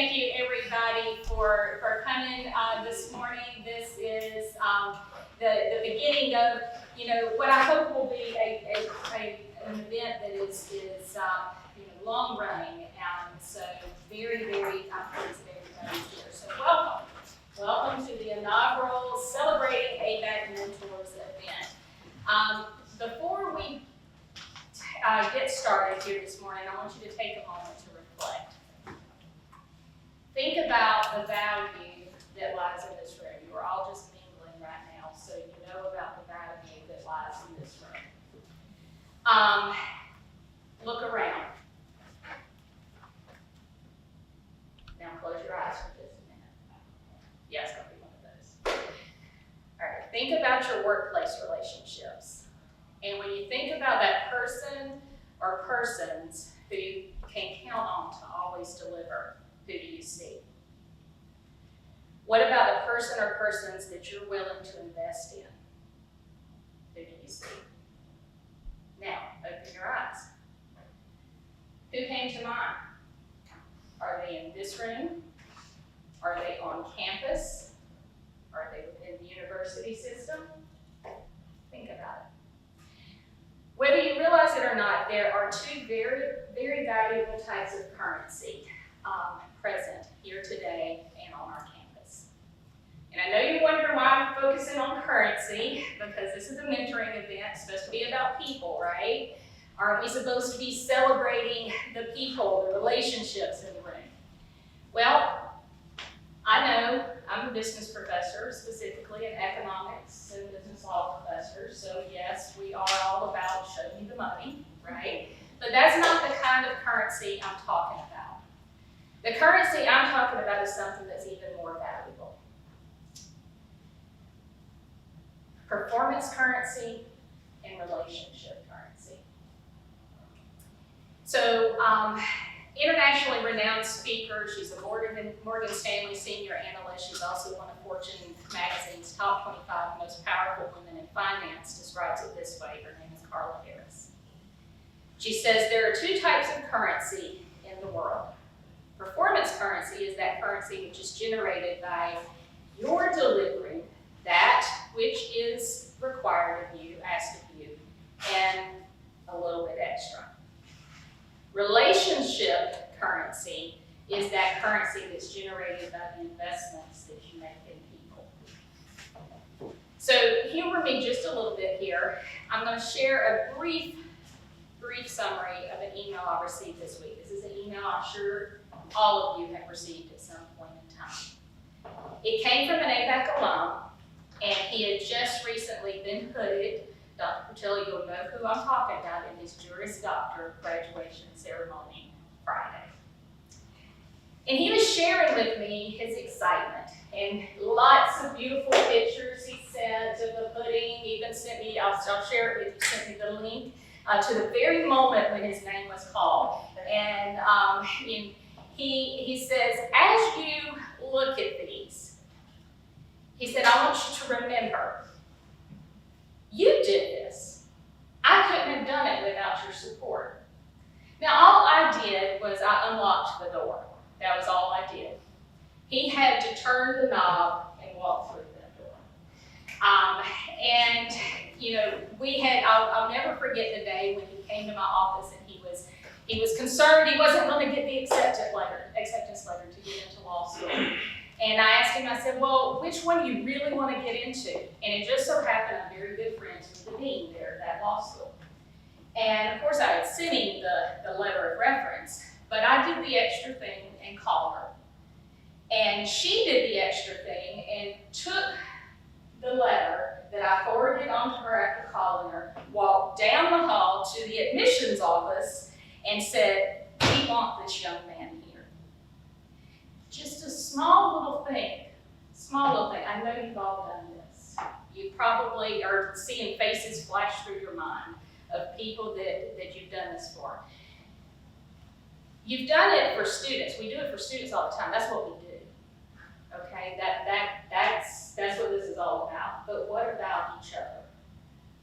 thank you everybody for coming this morning. This is the beginning of, what I hope will be an event that is long running. So very, very pleased that everybody's here. So welcome to the inaugural Celebrating ABAC Mentors event. Before we get started here this morning, I want you to take a moment to reflect. Think about the value that lies in this room. You are all just mingling right now, so you know about the value that lies in this room. Look around. Now close your eyes for just a minute. Yeah, it's going to be one of those. All right, think about your workplace relationships. And when you think about that person or persons who you can count on to always deliver, who do you see? What about the person or persons that you're willing to invest in? Who do you see? Now, open your eyes. Who came to mind? Are they in this room? Are they on campus? Are they within the university system? Think about it. Whether you realize it or not, there are two very, very valuable types of currency present here today and on our campus. And I know you're wondering why I'm focusing on currency, because this is a mentoring event. It's supposed to be about people, right? Aren't we supposed to be celebrating the people, the relationships in the room? Well, I know I'm a business professor, specifically an economics and business law professor, so yes, we are all about show me the money, right? But that's not the kind of currency I'm talking about. The currency I'm talking about is something that's even more valuable. Performance currency and relationship currency. So, internationally renowned speaker, she's a Morgan Stanley senior analyst. She's also one of Fortune magazine's top 25 most powerful women in finance, describes it this way. Her name is Carla Harris. She says there are two types of currency in the world. Performance currency is that currency which is generated by your delivering that which is required of you, asked of you, and a little bit extra. Relationship currency is that currency that's generated by the investments that you make in people. So humor me just a little bit here. I'm going to share a brief summary of an email I received this week. This is an email I'm sure all of you have received at some point in time. It came from an ABAC alum, and he had just recently been hooded. Dr. Patel, you'll know who I'm talking about, in his Juris Doctor graduation ceremony Friday. And he was sharing with me his excitement and lots of beautiful pictures he sent of the pudding. He even sent me, I'll share it with you, sent me the link to the very moment when his name was called. And he says, as you look at these, he said, I want you to remember, you did this. I couldn't have done it without your support. Now, all I did was I unlocked the door. That was all I did. He had to turn the knob and walk through that door. I'll never forget the day when he came to my office and he was concerned he wasn't going to get the acceptance letter to get into law school. And I asked him, I said, well, which one do you really want to get into? And it just so happened I'm very good friends with the dean there at that law school. And of course I had sent him the letter of reference, but I did the extra thing and called her. And she did the extra thing and took the letter that I forwarded on to her after calling her, walked down the hall to the admissions office and said, we want this young man here. Just a small little thing. I know you've all done this. You probably are seeing faces flash through your mind of people that you've done this for. You've done it for students. We do it for students all the time. That's what we do. Okay, that's what this is all about. But what about each other?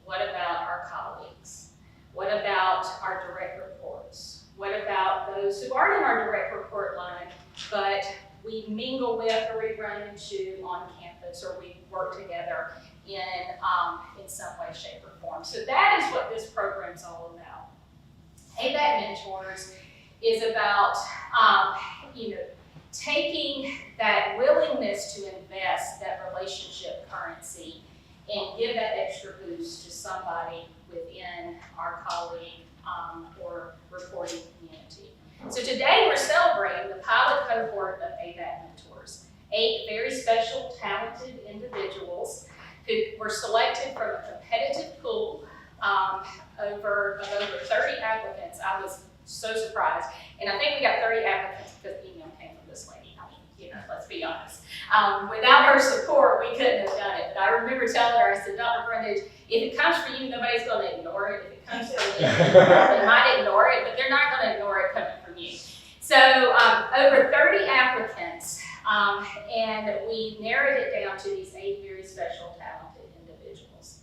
What about our colleagues? What about our direct reports? What about those who aren't in our direct report line but we mingle with or we run into on campus or we work together in some way, shape, or form. So that is what this program's all about. ABAC Mentors is about taking that willingness to invest that relationship currency and give that extra boost to somebody within our colleague or reporting community. So today we're celebrating the pilot cohort of ABAC Mentors, 8 very special, talented individuals who were selected from a competitive pool of over 30 applicants. I was so surprised. And I think we got 30 applicants because the email came from this lady. I mean, let's be honest. Without her support, we couldn't have done it. But I remember telling her, I said, Dr. Brundage, if it comes for you, nobody's going to ignore it. If it comes for me, they might ignore it, but they're not going to ignore it coming from you. So over 30 applicants, and we narrowed it down to these 8 very special, talented individuals.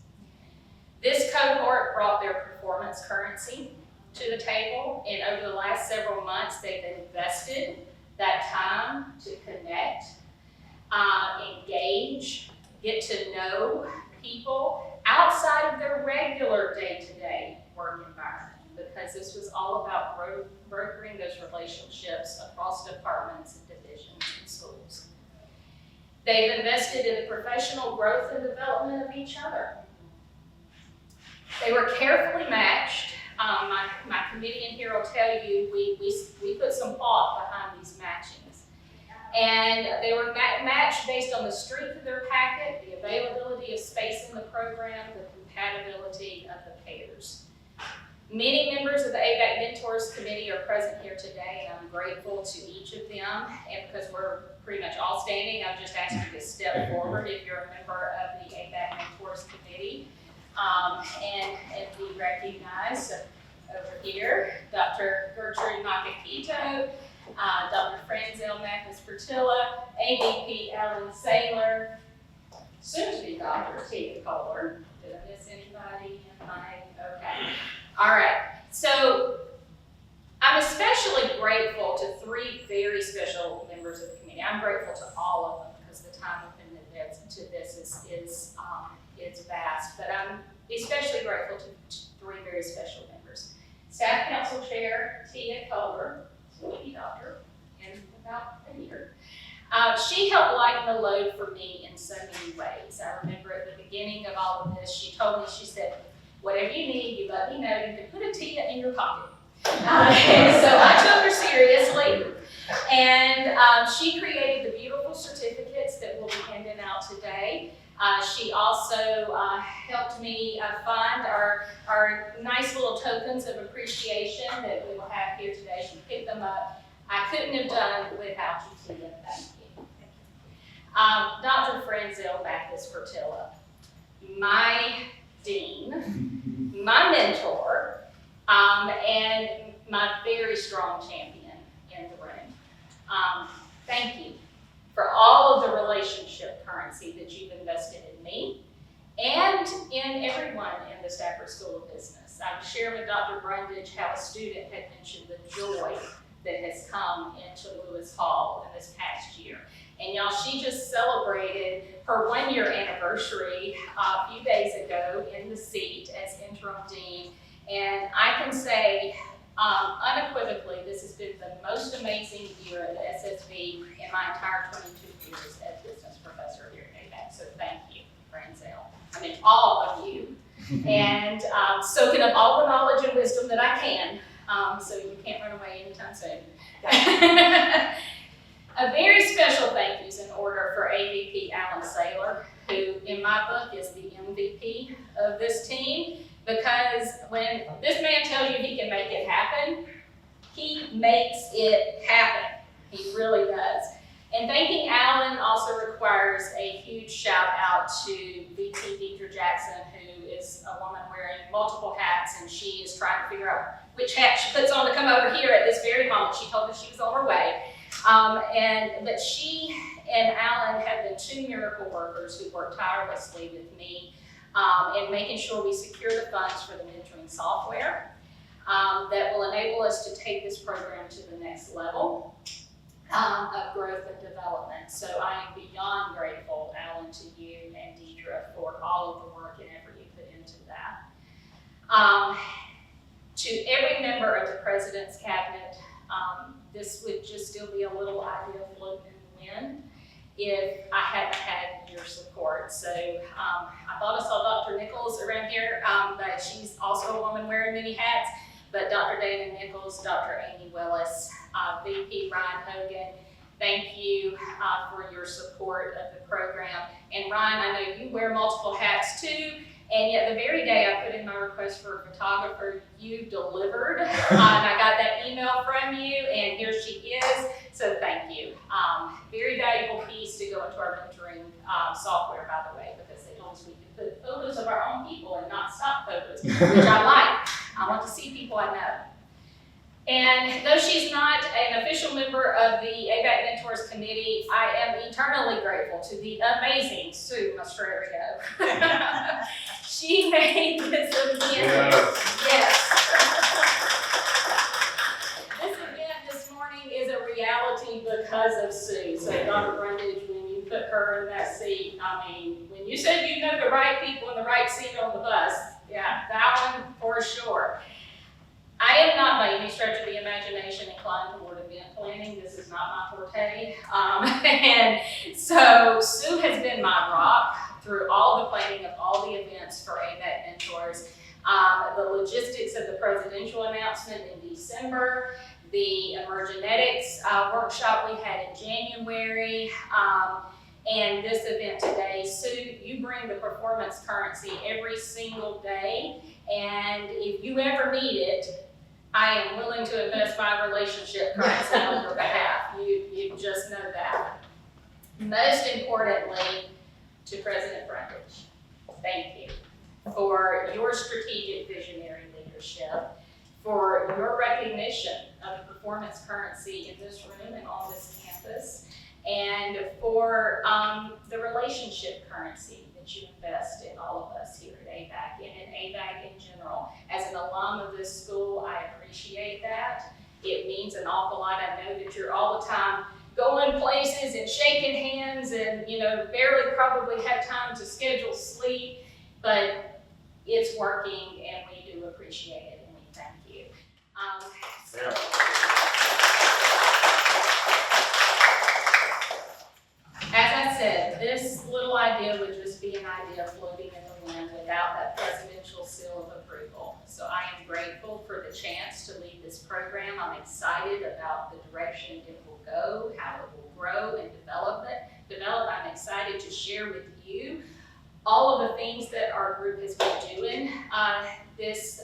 This cohort brought their performance currency to the table, and over the last several months, they've invested that time to connect, engage, get to know people outside of their regular day-to-day work environment, because this was all about brokering those relationships across departments and divisions and schools. They've invested in the professional growth and development of each other. They were carefully matched. My committee in here will tell you we put some thought behind these matchings. And they were matched based on the strength of their packet, the availability of space in the program, the compatibility of the pairs. Many members of the ABAC Mentors Committee are present here today, and I'm grateful to each of them. And because we're pretty much all standing, I've just asked you to step forward if you're a member of the ABAC Mentors Committee. And be recognized over here, Dr. Gertrude Makakito, Dr. Franzel Mathis-Fertilla, AVP Alan Saylor, soon to be Dr. Tia Kohler. Did I miss anybody? Okay. All right. So I'm especially grateful to 3 very special members of the committee. I'm grateful to all of them because the time committed to this is vast, but I'm especially grateful to 3 very special members. Staff Council Chair Tia Kohler, sweetie doctor, in about a year. She helped lighten the load for me in so many ways. I remember at the beginning of all of this, she told me, she said, whatever you need, you let me know. You can put a Tia in your pocket. And so I took her seriously, and she created the beautiful certificates that we'll be handing out today. She also helped me find our nice little tokens of appreciation that we will have here today. She picked them up. I couldn't have done without you, Tia. Thank you. Dr. Franzel Mathis-Fertilla, my dean, my mentor, and my very strong champion in the room. Thank you for all of the relationship currency that you've invested in me and in everyone in the Stafford School of Business. I was sharing with Dr. Brundage how a student had mentioned the joy that has come into Lewis Hall in this past year. And y'all, she just celebrated her 1-year anniversary a few days ago in the seat as interim dean. And I can say unequivocally, this has been the most amazing year at the SSB in my entire 22 years as business professor here at ABAC. So thank you, Franzel. I mean, all of you. And soaking up all the knowledge and wisdom that I can, so you can't run away anytime soon. A very special thank yous in order for AVP Alan Saylor, who in my book is the MVP of this team, because when this man tells you he can make it happen, he makes it happen. He really does. And thanking Alan also requires a huge shout out to VT Deidre Jackson, who is a woman wearing multiple hats, and she is trying to figure out which hat she puts on to come over here at this very moment. She told us she was on her way. But she and Alan have been 2 miracle workers who work tirelessly with me in making sure we secure the funds for the mentoring software that will enable us to take this program to the next level. of growth and development. So I am beyond grateful, Alan, to you and Deidre for all of the work and effort you put into that. To every member of the President's Cabinet, this would just still be a little idea floating in the wind if I hadn't had your support. So I thought I saw Dr. Nichols around here, but she's also a woman wearing many hats. But Dr. Dana Nichols, Dr. Amy Willis, VP Ryan Hogan, thank you for your support of the program. And Ryan, I know you wear multiple hats too, and yet the very day I put in my request for a photographer, you delivered. And I got that email from you, and here she is, so thank you. Very valuable piece to go into our mentoring software, by the way, because they told us we could put photos of our own people and not stock photos, which I like. I want to see people I know. And though she's not an official member of the ABAC Mentors Committee, I am eternally grateful to the amazing Sue Mastrerio. She made this event. Yes. This event this morning is a reality because of Sue. So Dr. Brundage, when you put her in that seat, I mean, when you said you know the right people in the right seat on the bus, yeah, that one for sure. I am not by any stretch of the imagination inclined toward event planning. This is not my forte. And so Sue has been my rock through all the planning of all the events for ABAC Mentors. The logistics of the presidential announcement in December, the Emergenetics workshop we had in January, and this event today. Sue, you bring the performance currency every single day, and if you ever need it, I am willing to invest my relationship currency on your behalf. You just know that. Most importantly, to President Brundage, thank you for your strategic visionary leadership, for your recognition of the performance currency in this room and on this campus, and for the relationship currency that you invest in all of us here at ABAC and in ABAC in general. As an alum of this school, I appreciate that. It means an awful lot. I know that you're all the time going places and shaking hands and, barely probably have time to schedule sleep, but it's working and we do appreciate it and we thank you. As I said, this little idea would just be an idea floating in the wind without that presidential seal of approval. So I am grateful for the chance to lead this program. I'm excited about the direction it will go, how it will grow and develop. I'm excited to share with you all of the things that our group has been doing this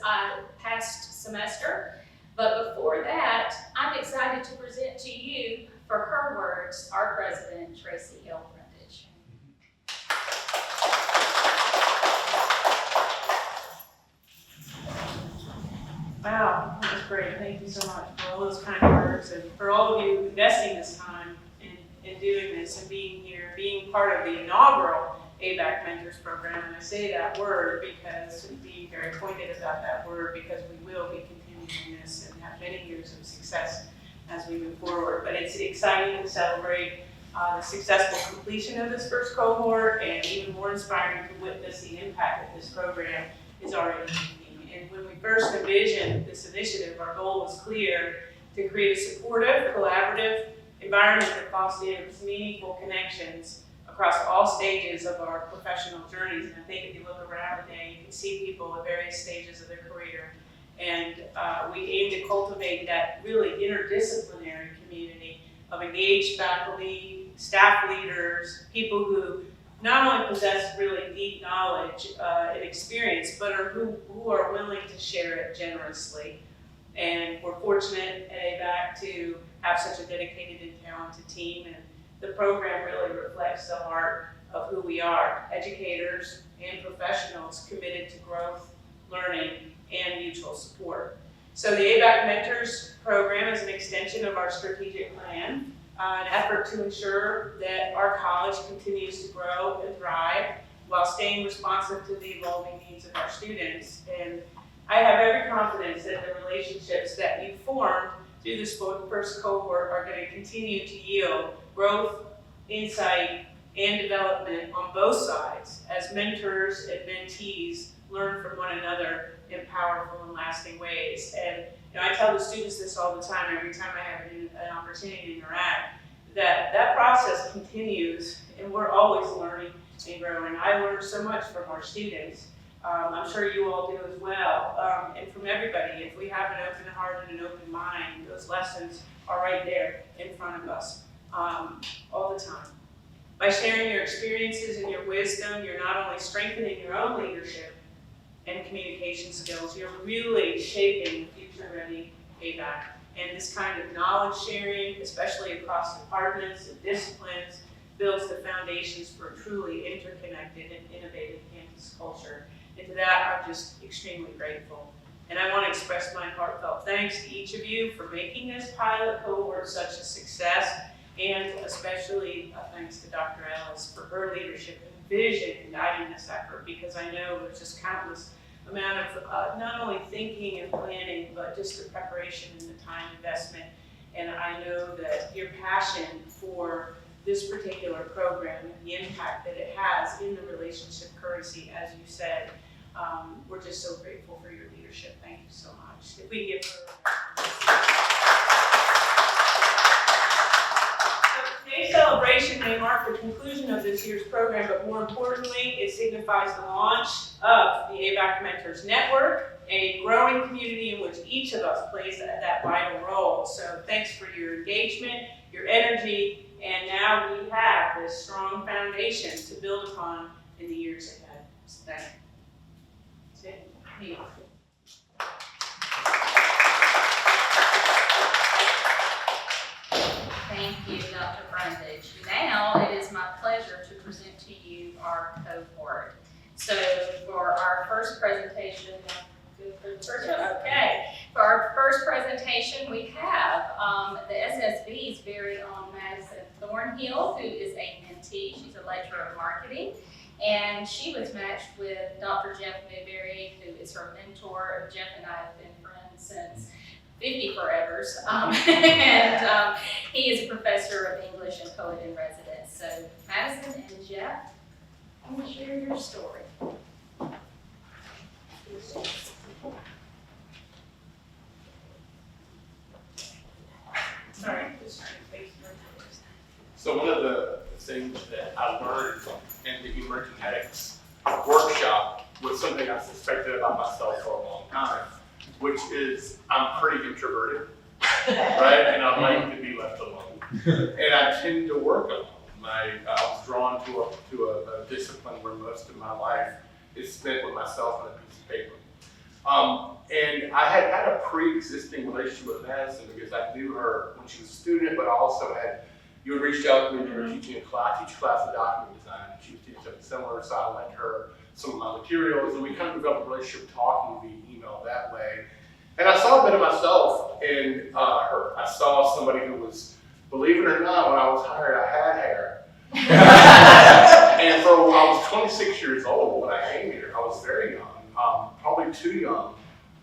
past semester. But before that, I'm excited to present to you, for her words, our president, Tracy L. Brundage. Wow, that was great. Thank you so much for all those kind words and for all of you investing this time in doing this and being here, being part of the inaugural ABAC Mentors Program. And I say that word because, being very pointed about that word, because we will be continuing this and have many years of success as we move forward. But it's exciting to celebrate the successful completion of this first cohort, and even more inspiring to witness the impact that this program is already making. And when we first envisioned this initiative, our goal was clear: to create a supportive, collaborative environment that fosters meaningful connections across all stages of our professional journeys. And I think if you look around today, you can see people at various stages of their career. And we aim to cultivate that really interdisciplinary community of engaged faculty, staff leaders, people who not only possess really deep knowledge and experience, but who are willing to share it generously. And we're fortunate at ABAC to have such a dedicated and talented team, and the program really reflects the heart of who we are: educators and professionals committed to growth, learning, and mutual support. So the ABAC Mentors Program is an extension of our strategic plan, an effort to ensure that our college continues to grow and thrive while staying responsive to the evolving needs of our students. And I have every confidence that the relationships that you've formed through this first cohort are going to continue to yield growth, insight, and development on both sides as mentors and mentees learn from one another in powerful and lasting ways. And I tell the students this all the time, every time I have an opportunity to interact, that process continues, and we're always learning and growing. I learn so much from our students. I'm sure you all do as well, and from everybody. If we have an open heart and an open mind, those lessons are right there in front of us all the time. By sharing your experiences and your wisdom, you're not only strengthening your own leadership and communication skills, you're really shaping the future-ready ABAC. And this kind of knowledge sharing, especially across departments and disciplines, builds the foundations for a truly interconnected and innovative campus culture. And to that, I'm just extremely grateful. And I want to express my heartfelt thanks to each of you for making this pilot cohort such a success, and especially thanks to Dr. Ellis for her leadership and vision in guiding this effort, because I know there's just countless amount of not only thinking and planning, but just the preparation and the time investment. And I know that your passion for this particular program and the impact that it has in the relationship currency, as you said, we're just so grateful for your leadership. Thank you so much. If we can give her Today's celebration may mark the conclusion of this year's program, but more importantly, it signifies the launch of the ABAC Mentors Network, a growing community in which each of us plays that vital role. So thanks for your engagement, your energy, and now we have this strong foundation to build upon in the years ahead. So thank you. That's it. Me. Thank you, Dr. Brundage. Now it is my pleasure to present to you our cohort. So for our first presentation, for our first presentation, we have the SSB's very own Madison Thornhill, who is a mentee. She's a lecturer of marketing, and she was matched with Dr. Jeff Newberry, who is her mentor. Jeff and I have been friends since 50 forevers, and he is a professor of English and poet in residence. So Madison and Jeff, I'm going to share your story. Sorry. So one of the things that I learned in the emergenetics workshop was something I suspected about myself for a long time, which is I'm pretty introverted, right? And I like to be left alone. And I tend to work alone. I was drawn to a discipline where most of my life is spent with myself on a piece of paper. And I had a pre-existing relationship with Madison because I knew her when she was a student, but I also you had reached out to me when you were teaching a class, I teach a class of document design, and she was teaching something similar, so I lent her some of my materials, and we kind of developed a relationship talking via email that way. And I saw a bit of myself in her. I saw somebody who was, believe it or not, when I was hired, I had hair. And so I was 26 years old when I came here. I was very young, probably too young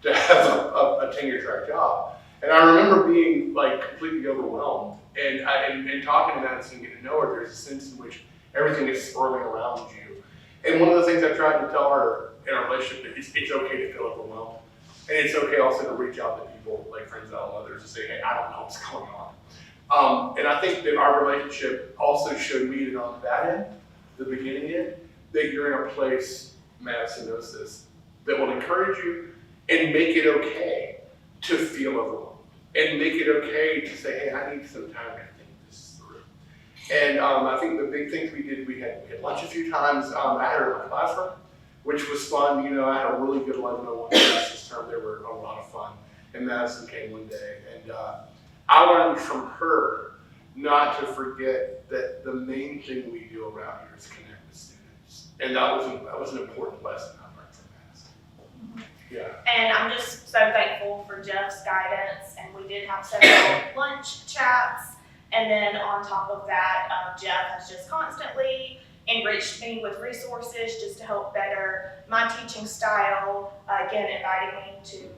to have a tenure-track job. And I remember being like completely overwhelmed. And talking to Madison and getting to know her, there's a sense in which everything is swirling around you. And one of the things I tried to tell her in our relationship is it's okay to feel overwhelmed. And it's okay also to reach out to people like friends and others and say, hey, I don't know what's going on. And I think that our relationship also showed me that on that end, the beginning end, that you're in a place, Madison knows this, that will encourage you and make it okay to feel overwhelmed. And make it okay to say, hey, I need some time to think this through. And I think the big things we did, we had lunch a few times. I had her in my classroom, which was fun. You know, I had a really good 1101 class this term. They were a lot of fun. And Madison came one day. And I learned from her not to forget that the main thing we do around here is connect with students. And that was an important lesson I learned from Madison. Yeah. And I'm just so thankful for Jeff's guidance, and we did have several lunch chats. And then on top of that, Jeff has just constantly enriched me with resources just to help better my teaching style. Again, inviting me to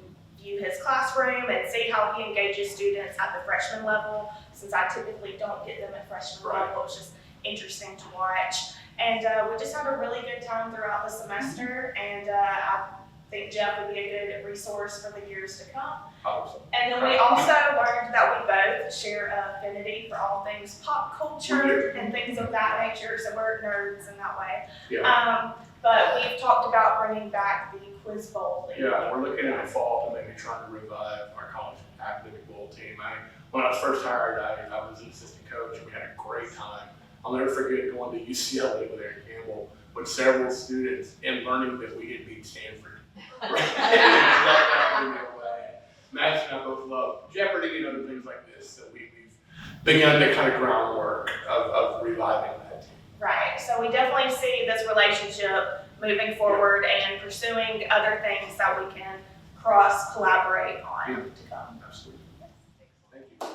view his classroom and see how he engages students at the freshman level, since I typically don't get them at freshman Right. level. It's just interesting to watch. And we just had a really good time throughout the semester, and I think Jeff would be a good resource for the years to come. Awesome. And then we also learned that we both share an affinity for all things pop culture and things of that nature, so we're nerds in that way. Yeah. But we've talked about bringing back the Quiz Bowl League. Yeah, we're looking at the fall to maybe trying to revive our college academic bowl team. When I was first hired, I was an assistant coach, and we had a great time. I'll never forget going to UCLA with Aaron Campbell with several students and learning that we had beat Stanford. Matt and I both love Jeopardy and other things like this, that we've begun the kind of groundwork of reviving that team. Right, so we definitely see this relationship moving forward and pursuing other things that we can cross-collaborate on to come. Absolutely. Thank you.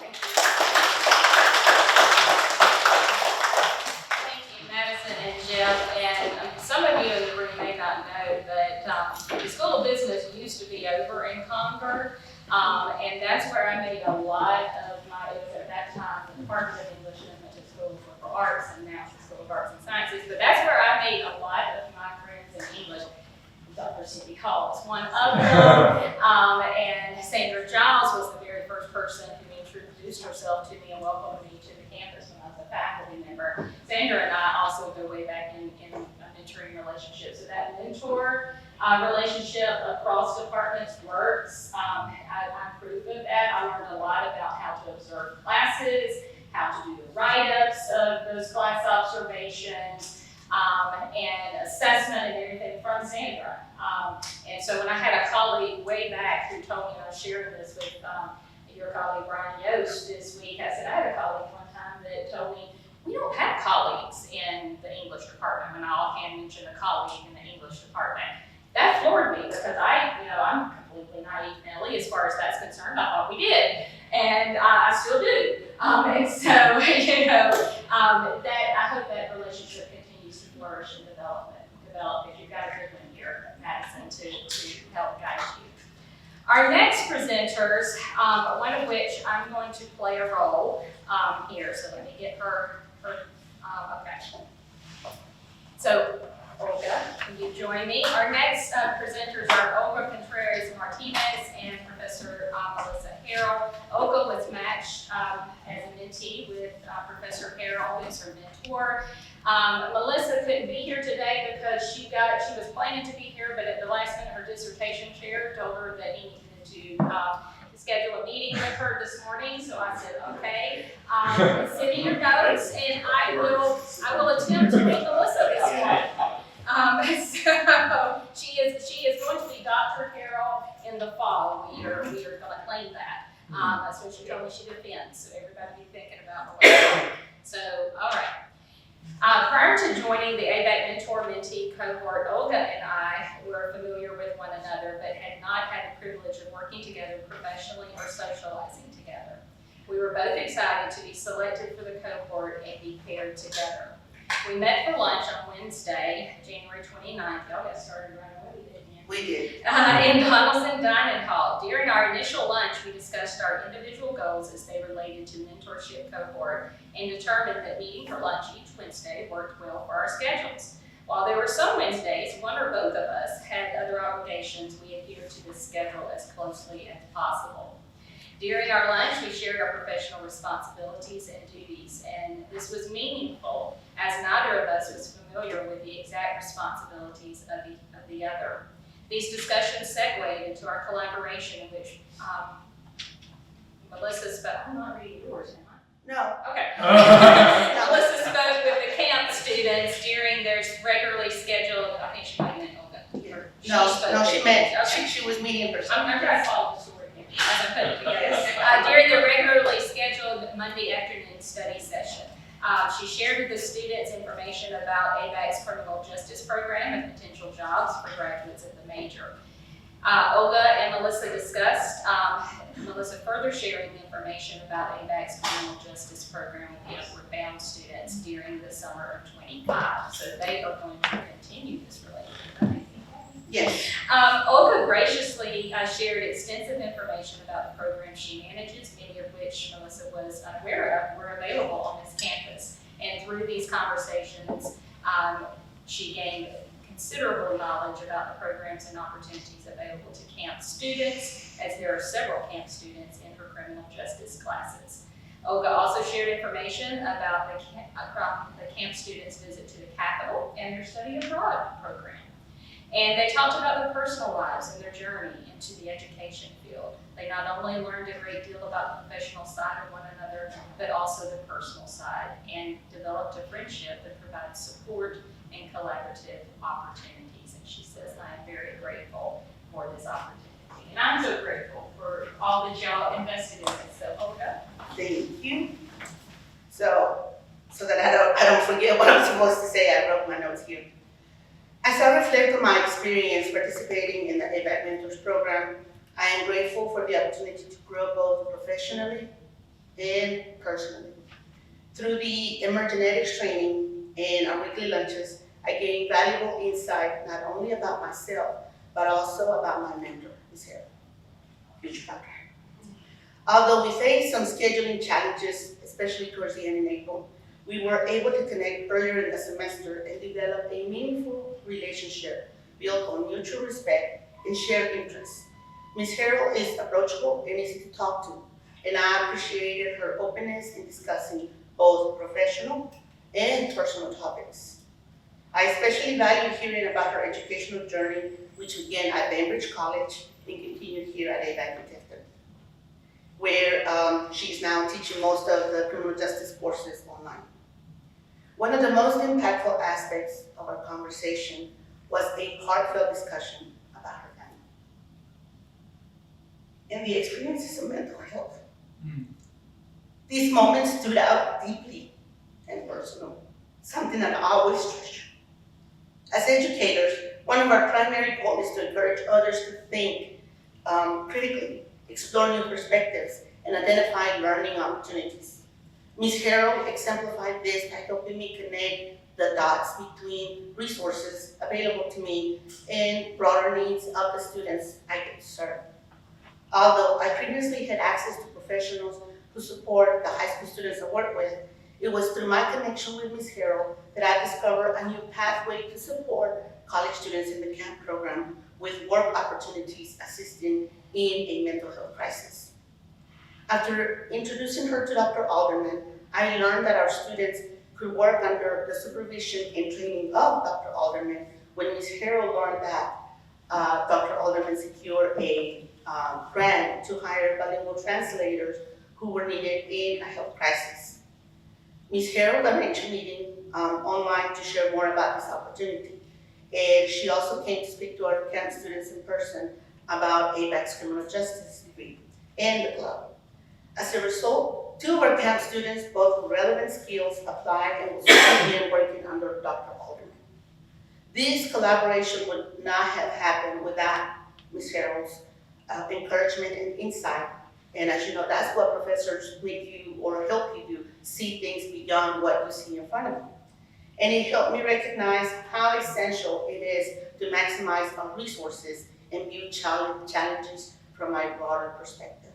Thank you, Madison and Jeff. And some of you in the room may not know, but the School of Business used to be over in Concord. And that's where I made a lot of my, it was at that time, the Department of English and went to School for Arts, and now it's the School of Arts and Sciences. But that's where I made a lot of my friends in English. Dr. Cindy Hall was one of them. And Sandra Giles was the very first person who introduced herself to me and welcomed me to the campus when I was a faculty member. Sandra and I also go way back in a mentoring relationship. So that mentor relationship across departments works. I approve of that. I learned a lot about how to observe classes, how to do the write-ups of those class observations, and assessment and everything from Sandra. And so when I had a colleague way back who told me, I was sharing this with your colleague Brian Yost this week, I said, I had a colleague one time that told me, we don't have colleagues in the English department, and I offhand mentioned a colleague in the English department. That floored me because I'm completely naive Nelly as far as that's concerned. I thought we did, and I still do. And so, that I hope that relationship continues to flourish and develop. If you've got a good one here, Madison, to help guide you. Our next presenters, one of which I'm going to play a role here. So let me get her okay. So, Olga, can you join me? Our next presenters are Olga Contreras Martinez and Professor Melissa Harrell. Olga was matched as a mentee with Professor Harrell, who's her mentor. Melissa couldn't be here today because she was planning to be here, but at the last minute, her dissertation chair told her that he needed to schedule a meeting with her this morning. So I said, okay, send me your notes, and I will attempt to meet Melissa this morning. So she is going to be Dr. Carroll in the fall. We are going to claim that. That's what she told me she defends. So everybody be thinking about Melissa. So all right. Prior to joining the ABAC mentor-mentee cohort, Olga and I were familiar with one another, but had not had the privilege of working together professionally or socializing together. We were both excited to be selected for the cohort and be paired together. We met for lunch on Wednesday, January 29th. Y'all got started right away, didn't you? We did. In Donaldson Dining Hall. During our initial lunch, we discussed our individual goals as they related to mentorship cohort and determined that meeting for lunch each Wednesday worked well for our schedules. While there were some Wednesdays, one or both of us had other obligations, we adhered to this schedule as closely as possible. During our lunch, we shared our professional responsibilities and duties, and this was meaningful as neither of us was familiar with the exact responsibilities of the other. These discussions segued into our collaboration, in which Melissa spoke. I'm not reading yours, am I? No. Okay. Melissa spoke with the camp students during their regularly scheduled, I think she might have meant Olga. She was me in person. I'm trying to follow the story here as I put it together. During the regularly scheduled Monday afternoon study session, she shared with the students information about ABAC's criminal justice program and potential jobs for graduates of the major. Olga and Melissa discussed, Melissa further sharing information about ABAC's criminal justice program with the Upward Bound students during the summer of 25. So they are going to continue this relationship. Yes. Olga graciously shared extensive information about the program she manages, many of which Melissa was unaware of, were available on this campus. And through these conversations, she gained considerable knowledge about the programs and opportunities available to camp students, as there are several camp students in her criminal justice classes. Olga also shared information about the camp students' visit to the Capitol and their study abroad program. And they talked about their personal lives and their journey into the education field. They not only learned a great deal about the professional side of one another, but also the personal side, and developed a friendship that provides support and collaborative opportunities. And she says, I am very grateful for this opportunity. And I'm so grateful for all that y'all invested in it. So, Olga. Thank you. So that I don't forget what I'm supposed to say, I wrote my notes here. As I reflect on my experience participating in the ABAC Mentors Program, I am grateful for the opportunity to grow both professionally and personally. Through the emergenetics training and our weekly lunches, I gained valuable insight not only about myself, but also about my mentor, Ms. Harrell. Huge factor. Although we faced some scheduling challenges, especially towards the end in April, we were able to connect earlier in the semester and develop a meaningful relationship built on mutual respect and shared interests. Ms. Harrell is approachable and easy to talk to, and I appreciated her openness in discussing both professional and personal topics. I especially value hearing about her educational journey, which began at Bainbridge College and continued here at ABAC in Tifton, where she's now teaching most of the criminal justice courses online. One of the most impactful aspects of our conversation was a heartfelt discussion about her family and the experiences of mental health. These moments stood out deeply and personal, something that I always treasure. As educators, one of our primary goals is to encourage others to think critically, explore new perspectives, and identify learning opportunities. Ms. Harrell exemplified this by helping me connect the dots between resources available to me and broader needs of the students I get to serve. Although I previously had access to professionals who support the high school students I work with, it was through my connection with Ms. Harrell that I discovered a new pathway to support college students in the camp program with work opportunities assisting in a mental health crisis. After introducing her to Dr. Alderman, I learned that our students could work under the supervision and training of Dr. Alderman. When Ms. Harrell learned that Dr. Alderman secured a grant to hire bilingual translators who were needed in a health crisis. Ms. Harrell arranged a meeting online to share more about this opportunity. And she also came to speak to our camp students in person about ABAC's criminal justice degree and the club. As a result, 2 of our camp students, both with relevant skills, applied and will soon begin working under Dr. Alderman. This collaboration would not have happened without Ms. Harrell's encouragement and insight. And as you know, that's what professors make you or help you do, see things beyond what you see in front of you. And it helped me recognize how essential it is to maximize our resources and view challenges from a broader perspective.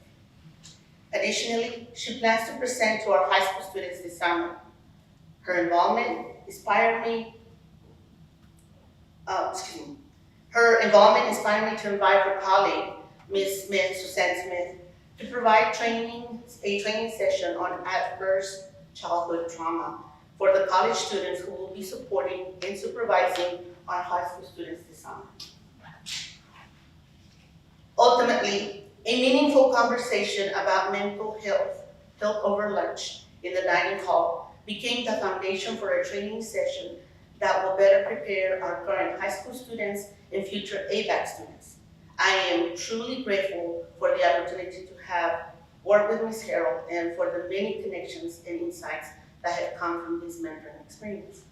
Additionally, she plans to present to our high school students this summer. Her involvement inspired me to invite her colleague, Ms. Smith, Suzanne Smith, to provide a training session on adverse childhood trauma for the college students who will be supporting and supervising our high school students this summer. Ultimately, a meaningful conversation about mental health held over lunch in the dining hall became the foundation for a training session that will better prepare our current high school students and future ABAC students. I am truly grateful for the opportunity to have worked with Ms. Harrell and for the many connections and insights that have come from this mentoring experience.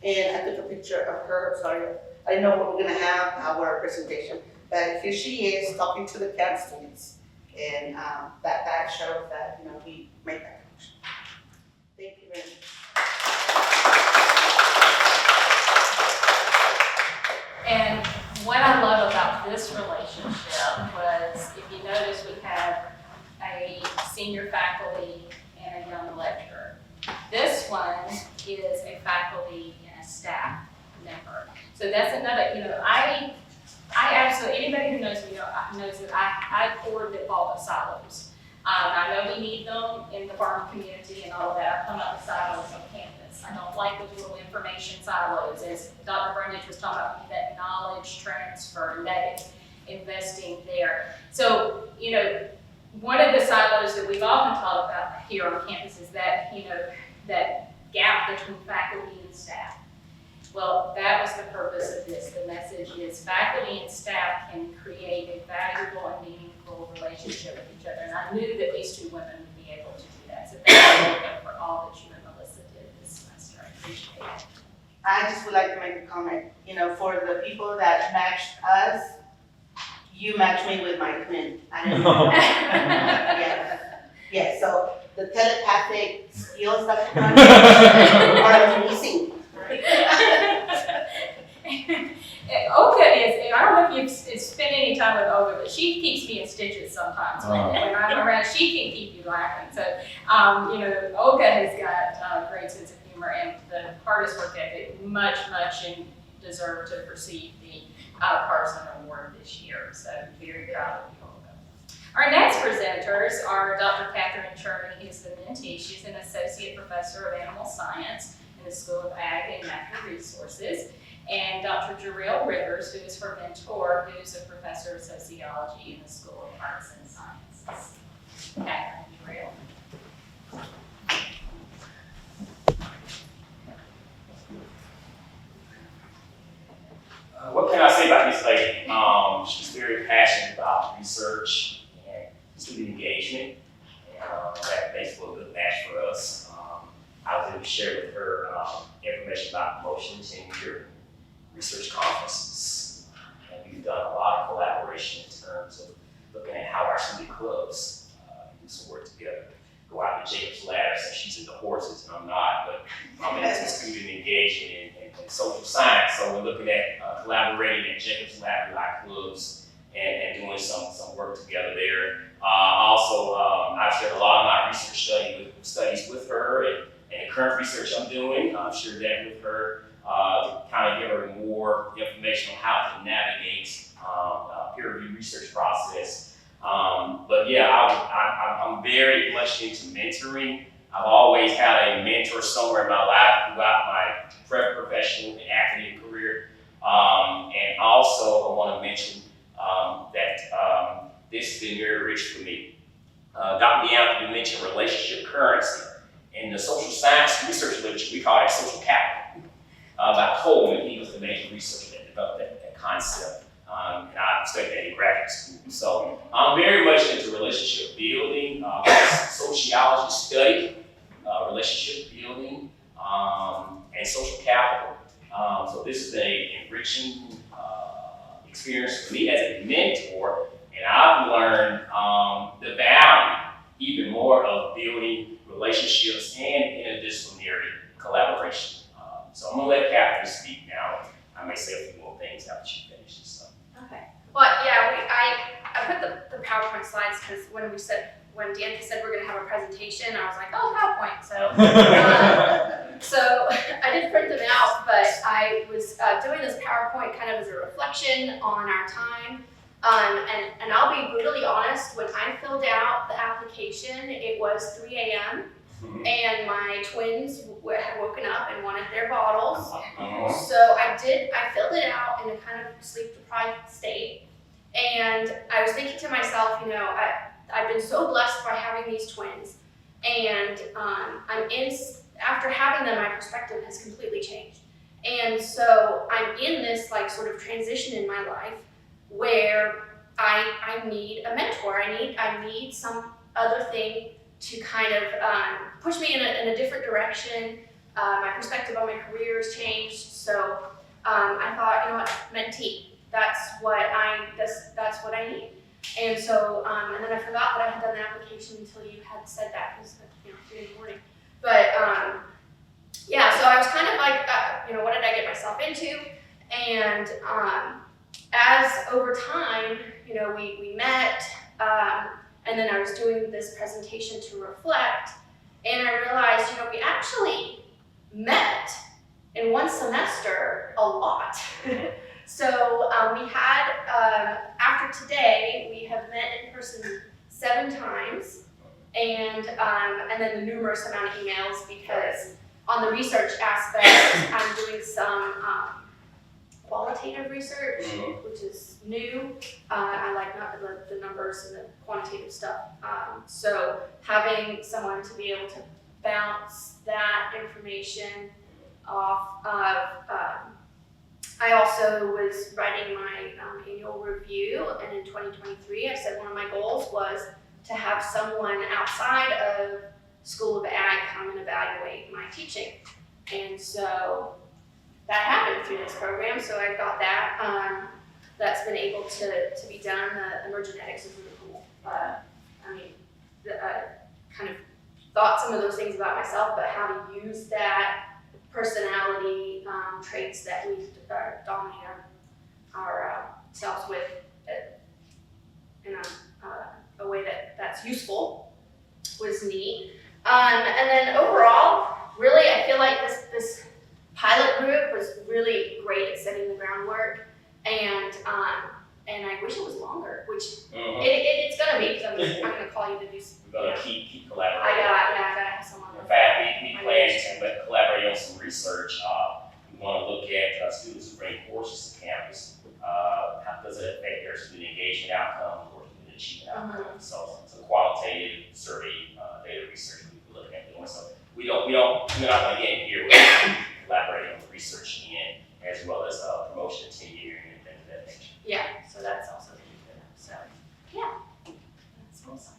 And I took a picture of her, sorry, I didn't know what we're gonna have our presentation, but here she is talking to the camp students. And that shows that, we make that connection. Thank you very much. And what I this one is a faculty and a staff member. So that's another, I absolutely, anybody who knows me knows that I poured the ball of silos. I know we need them in the farm community and all of that. I come up with silos on campus. I don't like those little information silos, as Dr. Brundage was talking about, that knowledge transfer, that is investing there. So, one of the silos that we've often talked about here on campus is that, that gap between faculty and staff. Well, that was the purpose of this. The message is faculty and staff can create a valuable and meaningful relationship with each other. And I knew that these two women would be able to do that. So thank you for all that you and Melissa did this semester. I appreciate it. I just would like to make a comment, for the people that matched us, you matched me with my twin. I didn't know. Yeah, so the telepathic skills that you are amazing. Olga is, I don't know if you've spent any time with Olga, but she keeps me in stitches sometimes. When I'm around, she can keep you laughing. So, Olga has got a great sense of humor and the hardest work ethic, much, and deserved to receive the Carson Award this year. So, very proud of you, Olga. Our next presenters are Dr. Catherine Cherney, who's the mentee. She's an associate professor of animal science in the School of Ag and Natural Resources, and Dr. Jarrell Rivers, who is her mentor, who's a professor of sociology in the School of Arts and Sciences. Catherine and Jarrell. What can I say about this lady? She's very passionate about research and student engagement, and that makes a little bit of match for us. I was able to share with her information about promotions and research conferences. And we've done a lot of collaboration in terms of looking at how our student clubs do some work together. Go out to Jacob's Ladder, since she's into horses and I'm not, but I'm into student engagement and social science. So we're looking at collaborating at Jacob's Ladder clubs and doing some work together there. Also, I've shared a lot of my research studies with her and the current research I'm doing. I've shared that with her to kind of give her more information on how to navigate peer review research process. But yeah, I'm very much into mentoring. I've always had a mentor somewhere in my life throughout my professional and academic career. And also, I want to mention that this has been very rich for me. Dr. Deanna mentioned relationship currency. In the social science research literature, we call it social capital. By Coleman, he was the major researcher that developed that concept. And I studied that in graduate school. So I'm very much into relationship building, sociology study, relationship building, and social capital. So this is an enriching experience for me as a mentor, and I've learned the value even more of building relationships and interdisciplinary collaboration. So I'm gonna let Catherine speak now. I may say a few more things after she finishes. So. Okay. Well, yeah, I put the PowerPoint slides because when Deanna said we're gonna have a presentation, I was like, oh, PowerPoint. So I did print them out, but I was doing this PowerPoint kind of as a reflection on our time. And I'll be brutally honest, when I filled out the application, it was 3 a.m. and my twins had woken up and wanted their bottles. So I filled it out in a kind of sleep-deprived state. And I was thinking to myself, I've been so blessed by having these twins. And after having them, my perspective has completely changed. And so I'm in this sort of transition in my life where I need a mentor. I need some other thing to kind of push me in a different direction. My perspective on my career has changed. So I thought, mentee, that's what I need. And so, and then I forgot that I had done the application until you had said that, because 3 in the morning. But yeah, so I was kind of like, what did I get myself into? And as over time, we met, and then I was doing this presentation to reflect, and I realized, we actually met in one semester a lot. So we had, after today, we have met in person 7 times, and then the numerous amount of emails, because on the research aspect, I'm doing some qualitative research, which is new. I like not the numbers and the quantitative stuff. So having someone to be able to bounce that information off of. I also was writing my annual review, and in 2023, I said one of my goals was to have someone outside of School of Ag come and evaluate my teaching. And so that happened through this program, so I've got that. That's been able to be done. The emergenetics is really cool. I kind of thought some of those things about myself, but how to use that personality traits that we dominate ourselves with in a way that's useful was neat. And then overall, really, I feel like this pilot group was really great at setting the groundwork, and I wish it was longer, which it's gonna be, because I'm gonna call you to do. We're gonna keep collaborating. I gotta have someone. In fact, we plan to collaborate on some research. We want to look at students who bring courses to campus. How does it affect their student engagement outcomes or student achievement outcomes? So some qualitative survey data research we're looking at doing. So we're not going to get in here. We're collaborating on the research end as well as promotion, tenure, and things of that nature. Yeah, so that's also good. So yeah, that's awesome.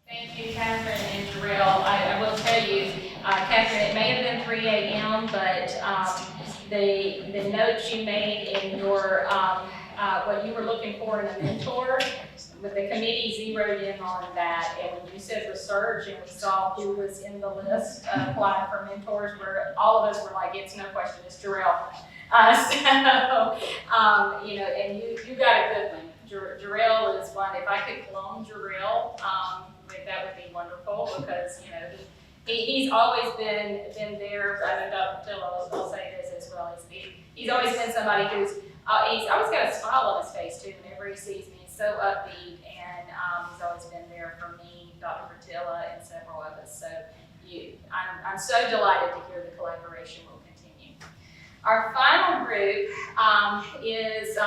Thank you, Catherine and Jarrell. I will tell you, Catherine, it may have been 3 a.m., but the notes you made in your, what you were looking for in a mentor, but the committee zeroed in on that, and when you said research and we saw who was in the list applying for mentors, where all of us were like, it's no question, it's Jarrell. And you got a good one. Jarrell is one. If I could clone Jarrell, that would be wonderful, because he's always been there. I mean, Dr. Patil, I'll say this as well. He's always been somebody who's he's always got a smile on his face too. Whenever he sees me, he's so upbeat, and he's always been there for me, Dr. Patilla, and several of us. So I'm so delighted to hear the collaboration will continue. Our final group is.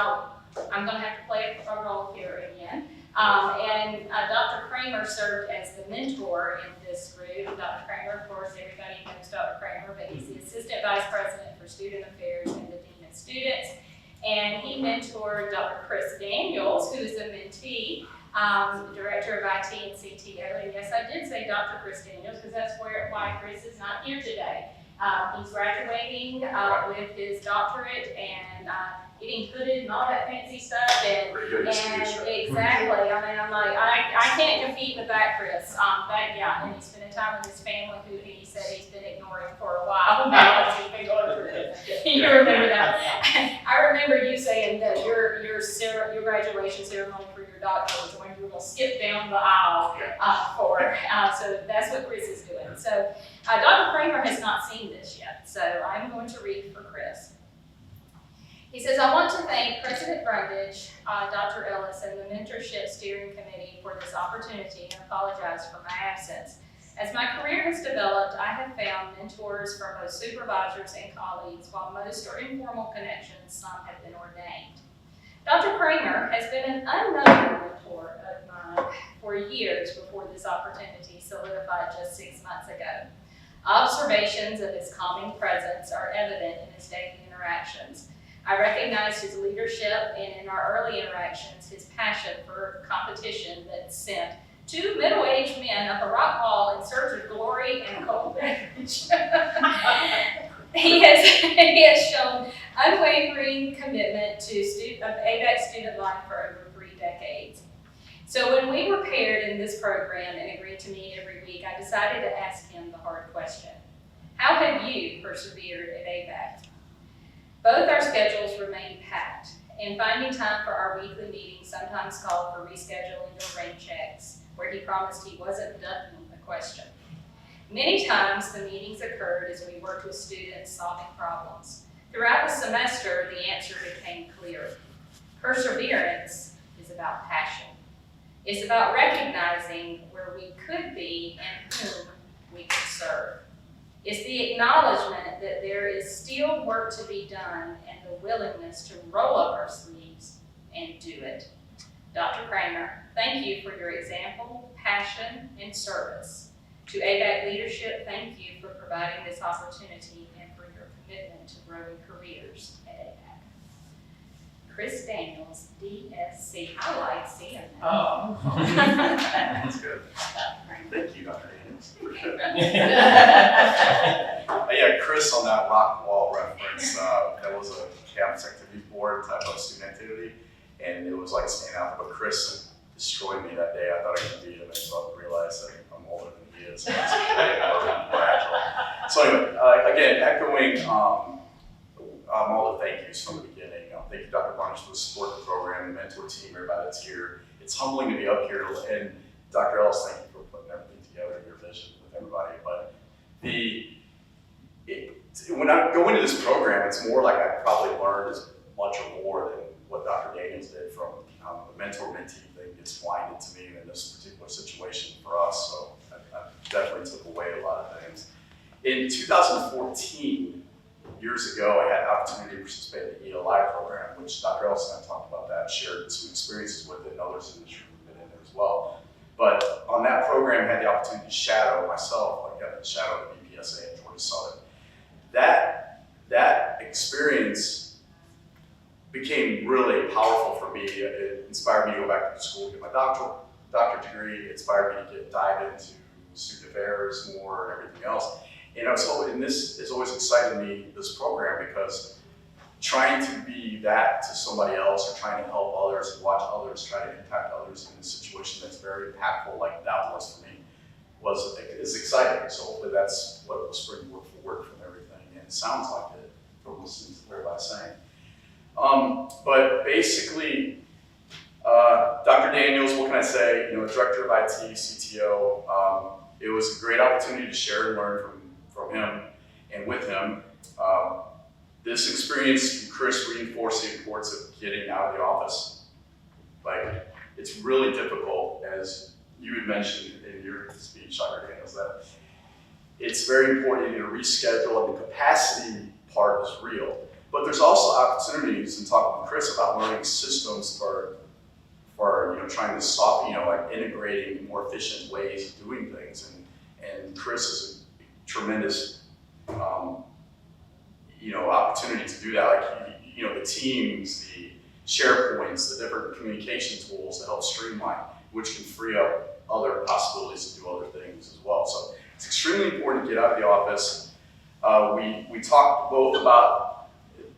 I'm going to have to play a role here again. Dr. Kramer served as the mentor in this group. Dr. Kramer, of course, everybody knows Dr. Kramer, but he's the Assistant Vice President for Student Affairs and the Dean of Students. And he mentored Dr. Chris Daniels, who is a mentee, Director of IT and CTO. And yes, I did say Dr. Chris Daniels, because that's why Chris is not here today. He's graduating with his doctorate and getting hooded and all that fancy stuff, and exactly. I mean, I'm like, I can't compete with that, Chris. But yeah, and he's spending time with his family, who he said he's been ignoring for a while now. He's been going through this. You remember that? I remember you saying that your graduation ceremony for your doctor was when you were going to skip down the aisle for. So that's what Chris is doing. So Dr. Kramer has not seen this yet, so I'm going to read for Chris. He says, I want to thank President Brundage, Dr. Ellis, and the Mentorship Steering Committee for this opportunity and apologize for my absence. As my career has developed, I have found mentors from both supervisors and colleagues, while most are informal connections, some have been ordained. Dr. Kramer has been an unknown mentor of mine for years before this opportunity solidified just 6 months ago. Observations of his calming presence are evident in his daily interactions. I recognized his leadership, and in our early interactions, his passion for competition that sent 2 middle-aged men up a rock wall in search of glory and cold beverage. He has shown unwavering commitment to ABAC student life for over 3 decades. So when we were paired in this program and agreed to meet every week, I decided to ask him the hard question. How have you persevered at ABAC? Both our schedules remain packed, and finding time for our weekly meetings, sometimes called for rescheduling or rain checks, where he promised he wasn't ducking a question. Many times the meetings occurred as we worked with students solving problems. Throughout the semester, the answer became clear. Perseverance is about passion. It's about recognizing where we could be and whom we could serve. It's the acknowledgement that there is still work to be done and the willingness to roll up our sleeves and do it. Dr. Kramer, thank you for your example, passion, and service. To ABAC leadership, thank you for providing this opportunity and for your commitment to growing careers at ABAC. Chris Daniels, DSC. I like seeing that. Oh. That's good. Thank you, Dr. Daniels. Appreciate that. Yeah, Chris on that rock wall reference, that was a campus activity board type of student activity, and it was like staying out, but Chris destroyed me that day. I thought I could beat him, and so I realized that I'm older than he is. So anyway, again, echoing all the thank yous from the beginning. Thank you, Dr. Barnes, for the support of the program, the mentor team, everybody that's here. It's humbling to be up here, and Dr. Ellis, thank you for putting everything together, your vision with everybody. But when I go into this program, it's more like I probably learned as much or more than what Dr. Daniels did from the mentor-mentee thing gets blinded to me in this particular situation for us. So I definitely took away a lot of things. In 2014, years ago, I had the opportunity to participate in the ELI program, which Dr. Ellis and I talked about that, shared some experiences with it, and others in the industry have been in there as well. But on that program, I had the opportunity to shadow myself, like I got to shadow the BPSA at Georgia Southern. That experience became really powerful for me. It inspired me to go back to school, get my doctorate degree. It inspired me to dive into student affairs more and everything else. And this has always excited me, this program, because trying to be that to somebody else or trying to help others and watch others try to impact others in a situation that's very impactful like that was for me is exciting. So hopefully that's what will spring work from everything. And it sounds like it from listening to what everybody's saying. But basically, Dr. Daniels, what can I say? Director of IT, CTO, it was a great opportunity to share and learn from him and with him. This experience, Chris reinforced the importance of getting out of the office. Like, it's really difficult, as you had mentioned in your speech, Dr. Daniels, that it's very important to reschedule, and the capacity part is real. But there's also opportunities, and talking with Chris about learning systems for trying to like integrating more efficient ways of doing things. And Chris is a tremendous opportunity to do that. Like, the teams, the SharePoints, the different communication tools to help streamline, which can free up other possibilities to do other things as well. So it's extremely important to get out of the office. We talked both about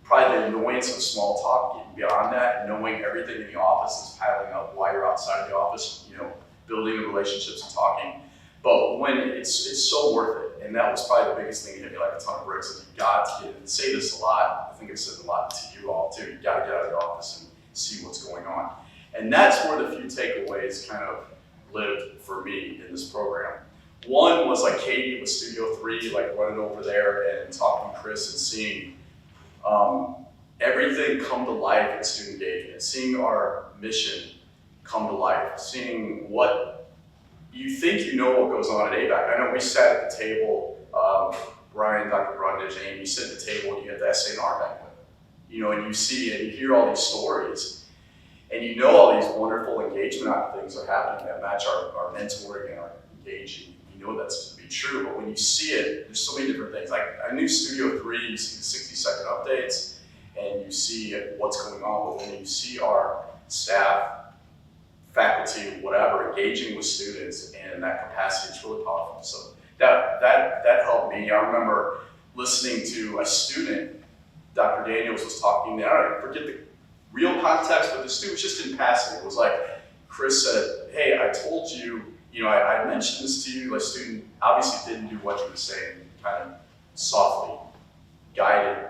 probably the annoyance of small talk, getting beyond that, knowing everything in the office is piling up while you're outside of the office, building the relationships and talking. But when it's so worth it, and that was probably the biggest thing that hit me like a ton of bricks, is you got to get, and say this a lot, I think I've said a lot to you all too, you got to get out of the office and see what's going on. And that's where the few takeaways kind of lived for me in this program. One was like Katie with Studio 3, like running over there and talking to Chris and seeing everything come to life in student engagement, seeing our mission come to life, seeing what you think what goes on at ABAC. I know we sat at the table, Brian, Dr. Brundage, Amy sit at the table, and you have the SAR banquet, and you see and you hear all these stories, and all these wonderful engagement things are happening that match our mentoring and our engaging. That's to be true, but when you see it, there's so many different things. Like, I knew Studio 3, you see the 60-second updates, and you see what's going on, but when you see our staff, faculty, whatever, engaging with students in that capacity, it's really powerful. So that helped me. I remember listening to a student, Dr. Daniels was talking, I don't forget the real context, but the student was just in passing. It was like, Chris said, hey, I told you, I mentioned this to you. The student obviously didn't do what you were saying, kind of softly guided.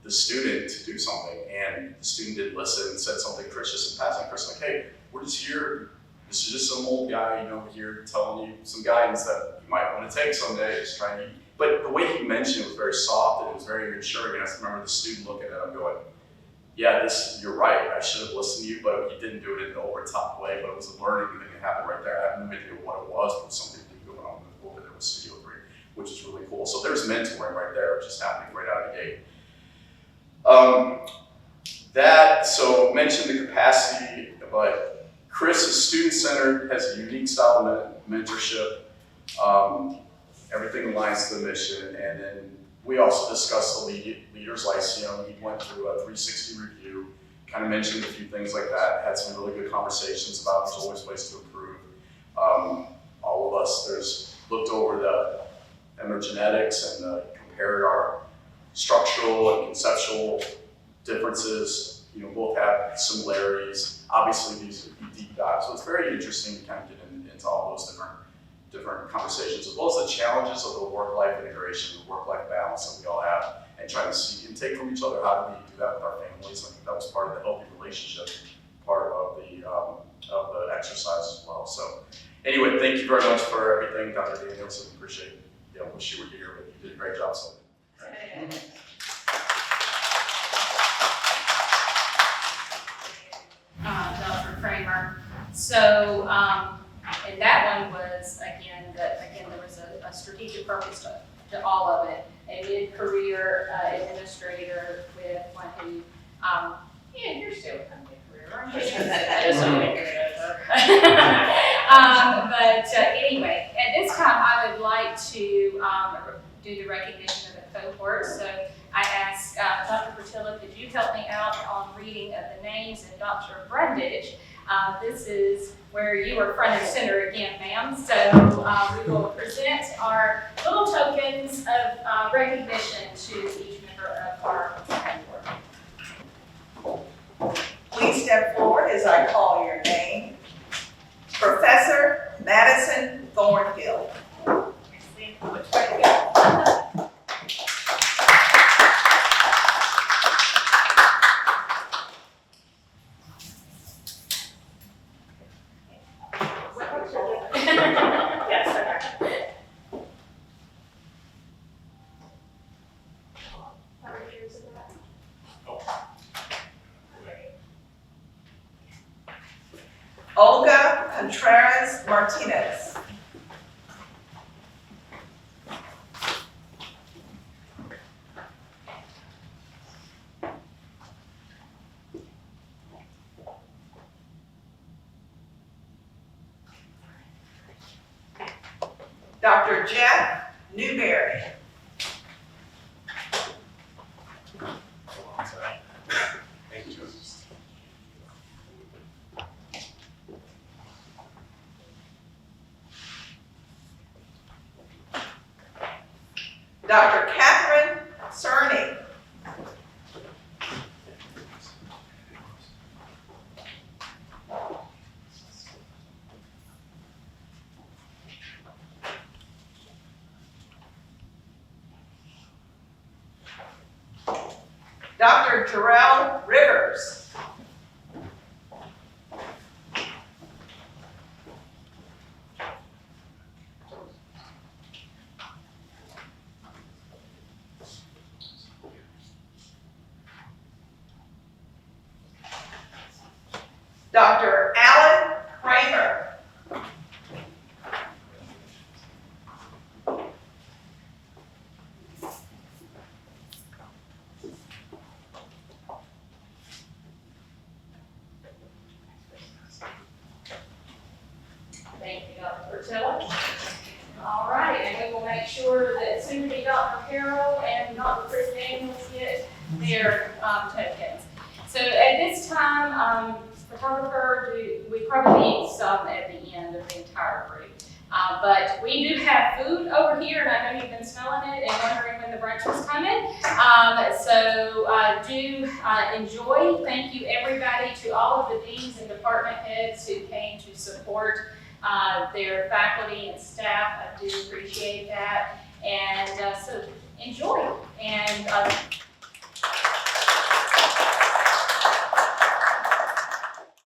the student to do something, and the student didn't listen and said something Chris just in passing. Chris like, hey, we're just here. This is just some old guy, here telling you some guidance that you might want to take someday. Just trying to. But the way he mentioned it was very soft and it was very reassuring. And I just remember the student looking at him going, yeah, you're right. I should have listened to you, but he didn't do it in an over top way. But it was a learning thing that happened right there. I have no idea what it was, but something going on over there with Studio 3, which is really cool. So there's mentoring right there, which is happening right out of the gate. So mentioned the capacity, but Chris is student-centered, has a unique style of mentorship. Everything aligns to the mission, and then we also discussed the Leaders Lyceum. He went through a 360 review, kind of mentioned a few things like that, had some really good conversations about there's always ways to improve. All of us, looked over the emergenetics and compared our structural and conceptual differences. Both have similarities. Obviously, these would be deep dives, so it's very interesting to kind of get into all those different conversations, as well as the challenges of the work-life integration, the work-life balance that we all have, and trying to see and take from each other how do we do that with our families. I think that was part of the healthy relationship part of the exercise as well. So anyway, thank you very much for everything, Dr. Daniels, and appreciate it. Wish you were here, but you did a great job. So. Dr. Kramer. So, and that one was, again, there was a strategic purpose to all of it. A mid-career administrator with one who, you're still in mid-career, aren't you? I just want to carry it over. But anyway, at this time, I would like to do the recognition of the cohort. So I asked Dr. Bertilla, could you help me out on reading of the names, and Dr. Brundage, this is where you are front and center again, ma'am. So we will present our little tokens of recognition to each member of our cohort. Please step forward as I call your name. Professor Madison Thornhill. Which way to go? Yes, okay. Olga Contreras Martinez. Dr. Jeff Newberry. Thank you. Dr. Catherine Cerny. Dr. Jarrell Rivers. Dr. Alan Kramer. Thank you, Dr. Bertilla. All right, and we will make sure that soon to be Dr. Carroll and Dr. Chris Daniels get their tokens. So at this time, photographer, we probably need some at the end of the entire group. But we do have food over here, and I know you've been smelling it and wondering when the brunch was coming. So do enjoy. Thank you, everybody, to all of the deans and department heads who came to support their faculty and staff. I do appreciate that. And so enjoy. And